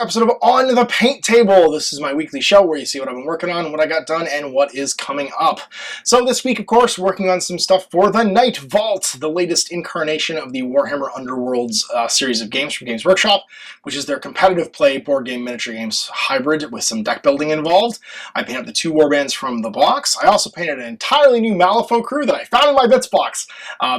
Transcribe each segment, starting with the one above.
another episode of On the Paint Table. This is my weekly show where you see what I've been working on, what I got done, and what is coming up. So this week, of course, working on some stuff for the Nightvault, the latest incarnation of the Warhammer Underworlds series of games from Games Workshop, which is their competitive play board game miniature games hybrid with some deck building involved. I painted up the 2 warbands from the box. I also painted an entirely new Malifaux Crew that I found in my bits box.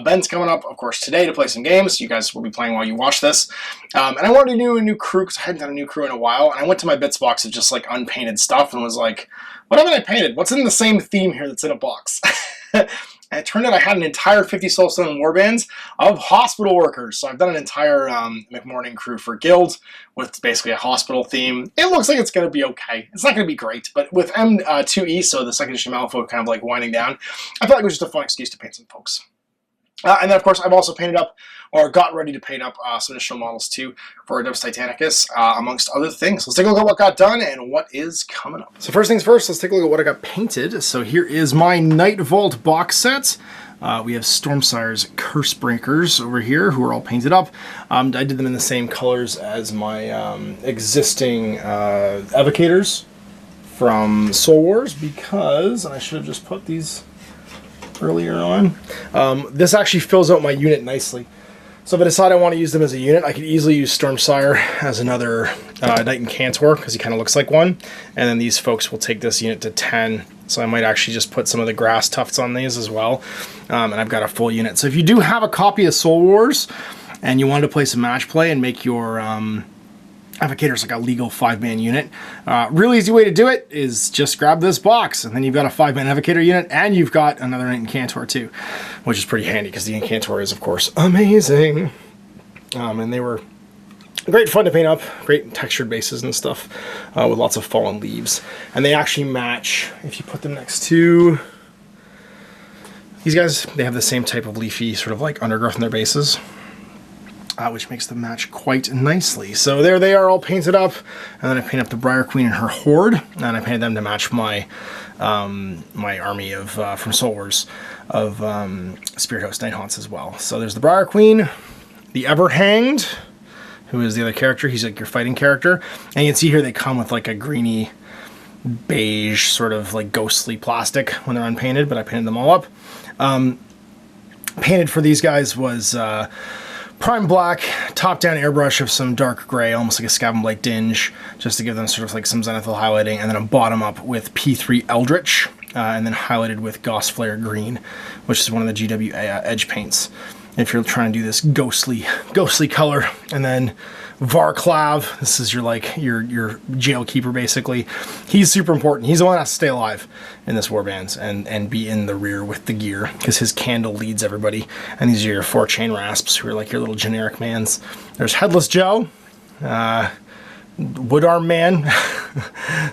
Ben's coming up, of course, today to play some games. You guys will be playing while you watch this. And I wanted to do a new crew because I hadn't done a new crew in a while, and I went to my bits box of just like unpainted stuff and was like, what haven't I painted? What's in the same theme here that's in a box? And it turned out I had an entire 50 Soulstone warbands of hospital workers. So I've done an entire McMorning crew for Guild with basically a hospital theme. It looks like it's going to be okay. It's not going to be great, but with M2E, so the second edition Malifaux kind of like winding down, I felt like it was just a fun excuse to paint some folks. And then, of course, I've also painted up, or got ready to paint up, some additional models, too, for Adeptus Titanicus, amongst other things. Let's take a look at what got done and what is coming up. So first things first, let's take a look at what I got painted. So here is my Nightvault box set. We have Stormsire's Cursebreakers over here, who are all painted up. I did them in the same colors as my existing Evocators from Soul Wars, because, and I should have just put these earlier on. This actually fills out my unit nicely. So if I decide I want to use them as a unit, I could easily use Stormsire as another Knight Incantor, because he kind of looks like one. And then these folks will take this unit to 10. So I might actually just put some of the grass tufts on these as well. And I've got a full unit. So if you do have a copy of Soul Wars, and you wanted to play some match play and make your Evocators like a legal 5-man unit, real easy way to do it is just grab this box, and then you've got a 5-man Evocator unit, and you've got another Incantor too, which is pretty handy because the Incantor is, of course, amazing. And they were great fun to paint up, great textured bases and stuff, with lots of fallen leaves. And they actually match, if you put them next to these guys, they have the same type of leafy sort of like undergrowth in their bases. Which makes them match quite nicely. So there they are, all painted up, and then I painted up the Briar Queen and her horde, and I painted them to match my my army of from Soul Wars of Spirit Host Night Haunts as well. So there's the Briar Queen, the Everhanged, who is the other character. He's like your fighting character, and you can see here they come with like a greeny beige sort of like ghostly plastic when they're unpainted, but I painted them all up. Painted for these guys was Prime Black, top-down airbrush of some dark gray, almost like a Scavenge Blight Dinge, just to give them sort of like some zenithal highlighting, and then a bottom-up with P3 Eldritch, and then highlighted with Gauss Flare Green, which is one of the GW edge paints, if you're trying to do this ghostly color. And then Varclav, this is your like your jail keeper basically. He's super important. He's the one that has to stay alive in this warbands and be in the rear with the gear, because his candle leads everybody. And these are your 4 chain rasps, who are like your little generic mans. There's Headless Joe, Wood Arm Man,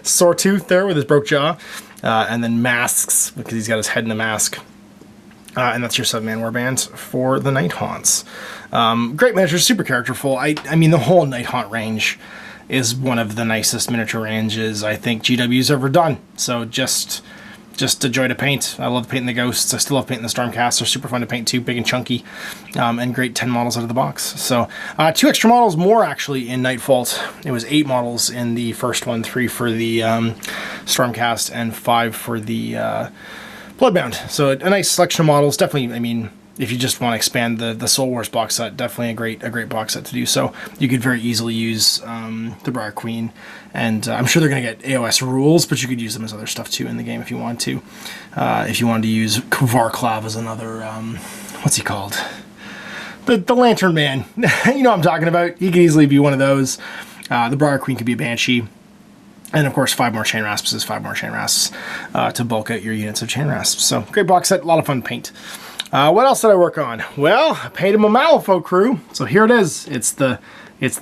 Sawtooth there with his broke jaw, and then Masks, because he's got his head in a mask. And that's your 7-man warband for the Night Haunts. Great miniature, super characterful. I mean, the whole Night Haunt range is one of the nicest miniature ranges I think GW's ever done. So just a joy to paint. I love painting the ghosts. I still love painting the Stormcasts. They're super fun to paint too, big and chunky, and great 10 models out of the box. So 2 extra models more actually in Nightvault. It was 8 models in the first one, 3 for the Stormcast and 5 for the Bloodbound. So a nice selection of models. Definitely, I mean, if you just want to expand the Soul Wars box set, definitely a great box set to do so. You could very easily use the Briar Queen, and I'm sure they're going to get AOS rules, but you could use them as other stuff too in the game if you want to. If you wanted to use Varclav as another, what's he called? The Lantern Man. You know what I'm talking about. He could easily be one of those. The Briar Queen could be a Banshee. And of course, 5 more chain rasps is 5 more chain rasps to bulk out your units of chain rasps. So great box set, a lot of fun to paint. What else did I work on? Well, I painted my Malifaux Crew. So here it is. It's the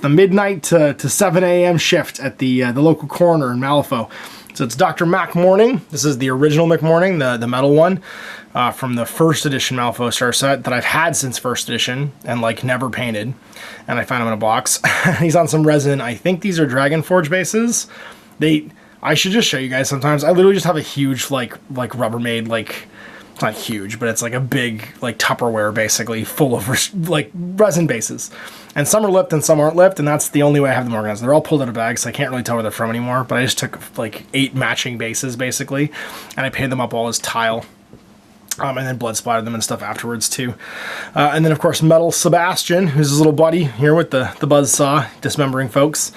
midnight to 7 a.m. shift at the local corner in Malifaux. So it's Dr. McMorning. This is the original McMorning, the metal one, from the first edition Malifaux Star set that I've had since first edition and like never painted. And I found him in a box. He's on some resin. I think these are Dragonforge bases. I should just show you guys sometimes. I literally just have a huge like Rubbermaid like it's not huge, but it's like a big, like Tupperware basically, full of like resin bases. And some are lipped and some aren't lipped, and that's the only way I have them organized. They're all pulled out of bags, so I can't really tell where they're from anymore, but I just took like 8 matching bases basically, and I painted them up all as tile. And then blood splattered them and stuff afterwards too. And then of course Metal Sebastian, who's his little buddy here with the buzzsaw, dismembering folks.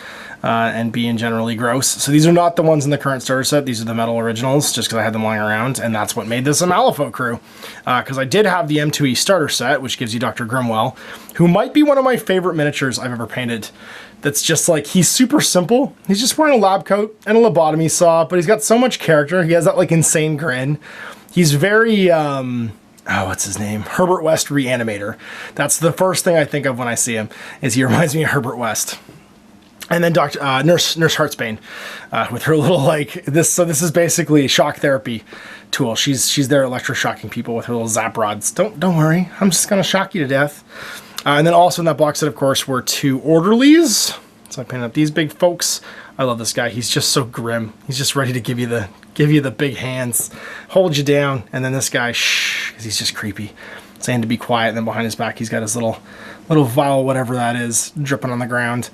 And being generally gross. So these are not the ones in the current starter set. These are the metal originals, just because I had them lying around, and that's what made this a Malifaux Crew. Because I did have the M2E starter set, which gives you Dr. Grimwell, who might be one of my favorite miniatures I've ever painted. That's just like, he's super simple. He's just wearing a lab coat and a lobotomy saw, but he's got so much character. He has that like insane grin. He's very, what's his name? Herbert West Reanimator. That's the first thing I think of when I see him, is he reminds me of Herbert West. And then Nurse Heartsbane, with her little like this. So this is basically a shock therapy tool. She's there electroshocking people with her little zap rods. Don't worry, I'm just gonna shock you to death. And then also in that box set, of course, were 2 orderlies. So I painted up these big folks. I love this guy. He's just so grim. He's just ready to give you the big hands, hold you down. And then this guy, shh, because he's just creepy, saying to be quiet. And then behind his back, he's got his little vial, whatever that is, dripping on the ground.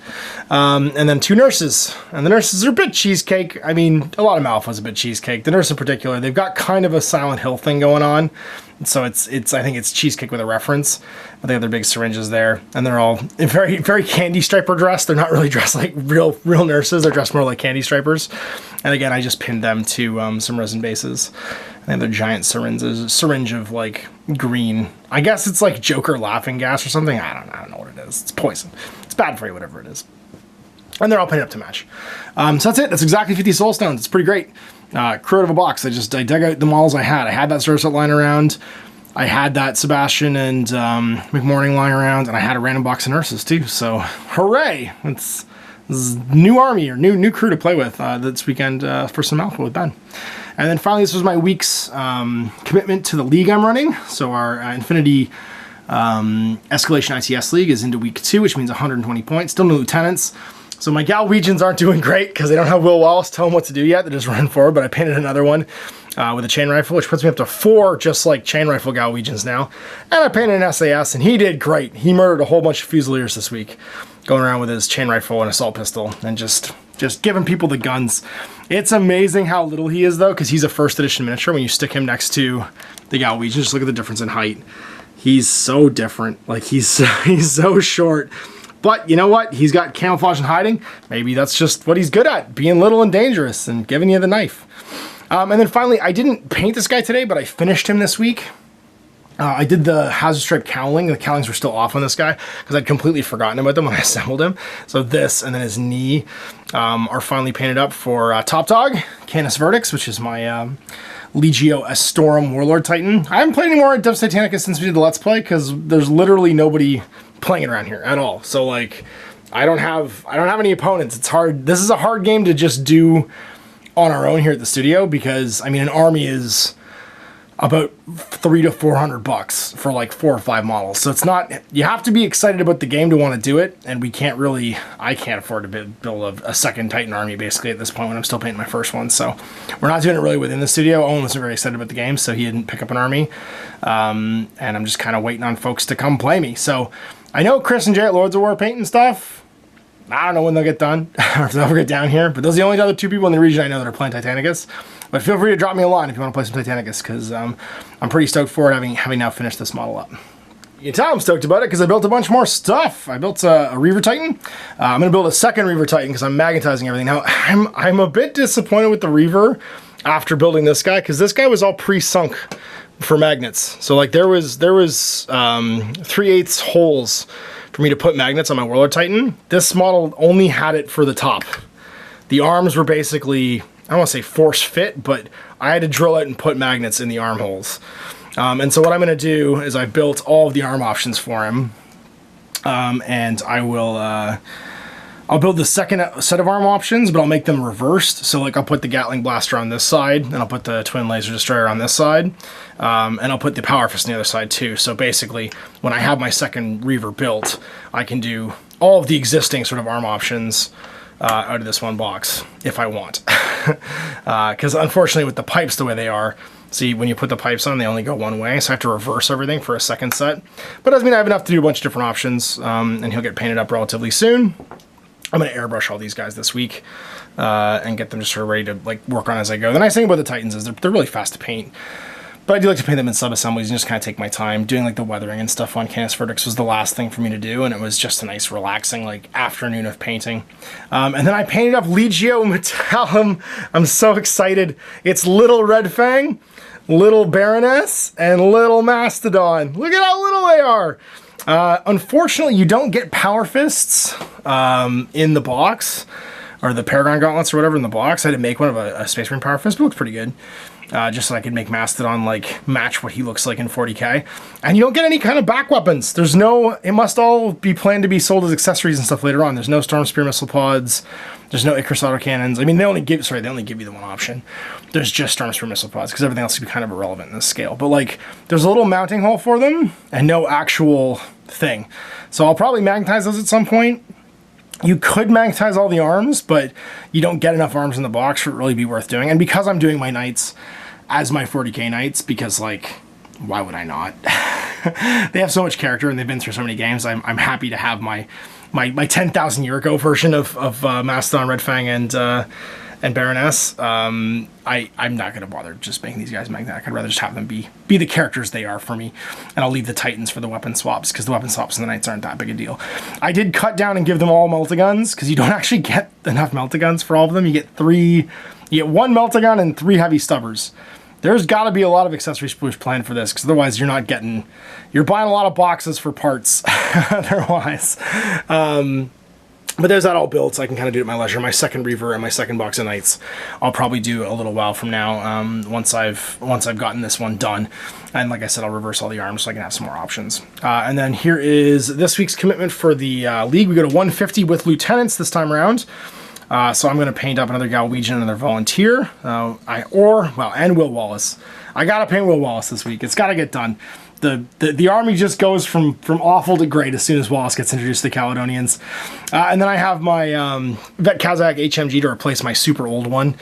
And then 2 nurses. And the nurses are a bit cheesecake. I mean, a lot of Malifaux's a bit cheesecake. The nurse in particular, they've got kind of a Silent Hill thing going on. So I think it's cheesecake with a reference. But they have their big syringes there. And they're all very, very candy striper dressed. They're not really dressed like real nurses. They're dressed more like candy stripers. And again, I just pinned them to some resin bases. They have their giant syringe of like green. I guess it's like Joker laughing gas or something. I don't know what it is. It's poison. It's bad for you, whatever it is. And they're all painted up to match. So that's it. That's exactly 50 soul stones. It's pretty great. Crew out of a box. I dug out the models I had. I had that starter set lying around. I had that Sebastian and McMorning lying around, and I had a random box of nurses too. So hooray! It's new army or new crew to play with this weekend for some Malifaux with Ben. And then finally, this was my week's commitment to the league I'm running. So our Infinity Escalation ITS League is into week 2, which means 120 points. Still no lieutenants. So my Galwegians aren't doing great because they don't have Will Wallace tell them what to do yet. They're just running forward, but I painted another one with a chain rifle, which puts me up to 4 just like chain rifle Galwegians now. And I painted an SAS, and he did great. He murdered a whole bunch of Fusiliers this week, going around with his chain rifle and assault pistol and just giving people the guns. It's amazing how little he is, though, because he's a first edition miniature. When you stick him next to the Galwegian, just look at the difference in height. He's so different. Like, he's so short. But you know what? He's got camouflage and hiding. Maybe that's just what he's good at, being little and dangerous and giving you the knife. And then finally, I didn't paint this guy today, but I finished him this week. I did the hazard stripe cowling. The cowlings were still off on this guy because I'd completely forgotten about them when I assembled him. So this and then his knee are finally painted up for Top Dog, Canis Verdix, which is my Legio Astorum Warlord Titan. I haven't played any more Deus Titanicus since we did the Let's Play because there's literally nobody playing it around here at all. So like, I don't have any opponents. It's hard. This is a hard game to just do on our own here at the studio because I mean an army is about $300 to $400 for like 4 or 5 models. So it's not, you have to be excited about the game to want to do it. And we can't really, I can't afford to build a second Titan army basically at this point when I'm still painting my first one. So we're not doing it really within the studio. Owen wasn't very excited about the game, so he didn't pick up an army. And I'm just kind of waiting on folks to come play me. So I know Chris and Jay at Lords of War painting stuff. I don't know when they'll get done or if they'll ever get down here, but those are the only other 2 people in the region I know that are playing Titanicus. But feel free to drop me a line if you want to play some Titanicus, because I'm pretty stoked for it, having now finished this model up. You can tell I'm stoked about it because I built a bunch more stuff. I built a Reaver Titan. I'm going to build a second Reaver Titan because I'm magnetizing everything. Now, I'm a bit disappointed with the Reaver after building this guy because this guy was all pre-sunk for magnets. So like there was 3/8 holes for me to put magnets on my Warlord Titan. This model only had it for the top. The arms were basically, I don't want to say force fit, but I had to drill it and put magnets in the armholes. And so what I'm going to do is I built all of the arm options for him. And I will, I'll build the second set of arm options, but I'll make them reversed. So like I'll put the Gatling Blaster on this side, and I'll put the Twin Laser Destroyer on this side. And I'll put the Power Fist on the other side too. So basically, when I have my second Reaver built, I can do all of the existing sort of arm options out of this one box if I want. Because unfortunately with the pipes the way they are, See, when you put the pipes on, they only go one way, so I have to reverse everything for a second set. But that doesn't mean I have enough to do a bunch of different options, and he'll get painted up relatively soon. I'm going to airbrush all these guys this week and get them just sort of ready to like work on as I go. The nice thing about the Titans is they're really fast to paint. But I do like to paint them in sub-assemblies and just kind of take my time. Doing like the weathering and stuff on Canis Verdicts was the last thing for me to do, and it was just a nice relaxing like afternoon of painting. And then I painted up Legio Metallum. I'm so excited. It's Little Red Fang, Little Baroness, and Little Mastodon. Look at how little they are. Unfortunately, you don't get Power Fists in the box, or the Paragon Gauntlets or whatever in the box. I had to make one of a Space Marine Power Fist, but it looks pretty good. Just so I could make Mastodon like match what he looks like in 40k. And you don't get any kind of back weapons. There's no, it must all be planned to be sold as accessories and stuff later on. There's no Storm Spear missile pods. There's no Icarus autocannons. I mean, they only give you the one option. There's just Storm Spear missile pods because everything else can be kind of irrelevant in this scale. But like, there's a little mounting hole for them and no actual thing. So I'll probably magnetize those at some point. You could magnetize all the arms, but you don't get enough arms in the box for it really be worth doing. And because I'm doing my knights as my 40k knights, because like, why would I not? They have so much character and they've been through so many games. I'm happy to have my 10,000 year ago version of Mastodon, Red Fang, and Baroness. I'm not going to bother just making these guys magnetic. I'd rather just have them be the characters they are for me. And I'll leave the Titans for the weapon swaps, because the weapon swaps and the Knights aren't that big a deal. I did cut down and give them all Meltaguns, because you don't actually get enough Meltaguns for all of them. You get one Meltagun and 3 heavy stubbers. There's got to be a lot of accessory sploosh planned for this, because otherwise you're buying a lot of boxes for parts otherwise. But there's that all built, so I can kind of do it at my leisure. My second Reaver and my second box of Knights, I'll probably do a little while from now, once I've gotten this one done. And like I said, I'll reverse all the arms so I can have some more options. And then here is this week's commitment for the League. We go to 150 with Lieutenants this time around. So I'm going to paint up another Galwegian and another Volunteer, and Will Wallace. I got to paint Will Wallace this week. It's got to get done. The army just goes from awful to great as soon as Wallace gets introduced to the Caledonians. And then I have my Vet Kazakh HMG to replace my super old one,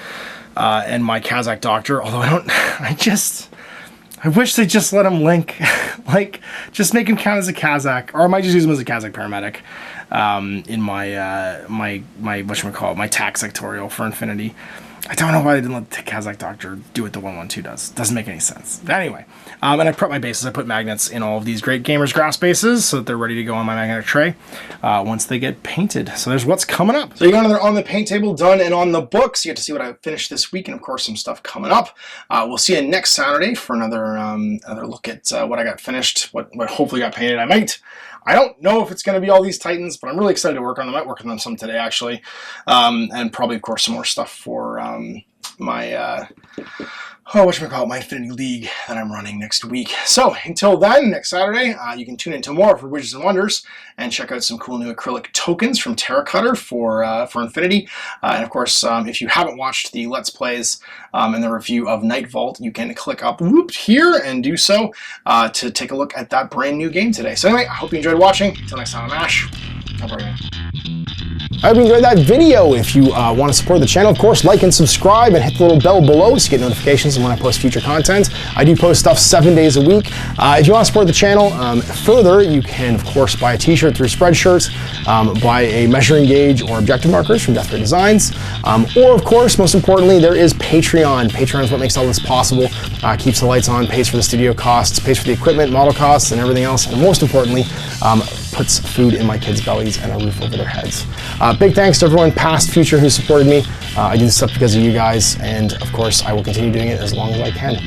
and my Kazakh Doctor, although I wish they just let him link. Like, just make him count as a Kazakh, or I might just use him as a Kazakh paramedic in my whatchamacallit, my tax sectorial for Infinity. I don't know why they didn't let the Kazakh Doctor do what the 112 does. Doesn't make any sense. But anyway, and I prep my bases. I put magnets in all of these Great Gamers Grass bases so that they're ready to go on my magnetic tray once they get painted. So there's what's coming up. So you got another on the paint table done and on the books. You get to see what I finished this week, and of course some stuff coming up. We'll see you next Saturday for another look at what I got finished, what hopefully got painted. I don't know if it's going to be all these Titans, but I'm really excited to work on them. I might work on them some today, actually. And probably, of course, some more stuff for my Infinity League that I'm running next week. So, until then, next Saturday, you can tune in to more for Wizards and Wonders and check out some cool new acrylic tokens from Terracutter for Infinity. And, of course, if you haven't watched the Let's Plays and the review of Nightvault, you can click up here and do so to take a look at that brand new game today. So anyway, I hope you enjoyed watching. Until next time, I'm Ash. Have a great night. I hope you enjoyed that video. If you want to support the channel, of course, like and subscribe and hit the little bell below to get notifications when I post future content. I do post stuff 7 days a week. If you want to support the channel further, you can, of course, buy a t-shirt through Spreadshirt, buy a measuring gauge or objective markers from Death Ray Designs, or, of course, most importantly, there is Patreon. Patreon is what makes all this possible, keeps the lights on, pays for the studio costs, pays for the equipment, model costs, and everything else, and most importantly, puts food in my kids' bellies and a roof over their heads. Big thanks to everyone, past, future, who supported me. I do this stuff because of you guys, and of course, I will continue doing it as long as I can.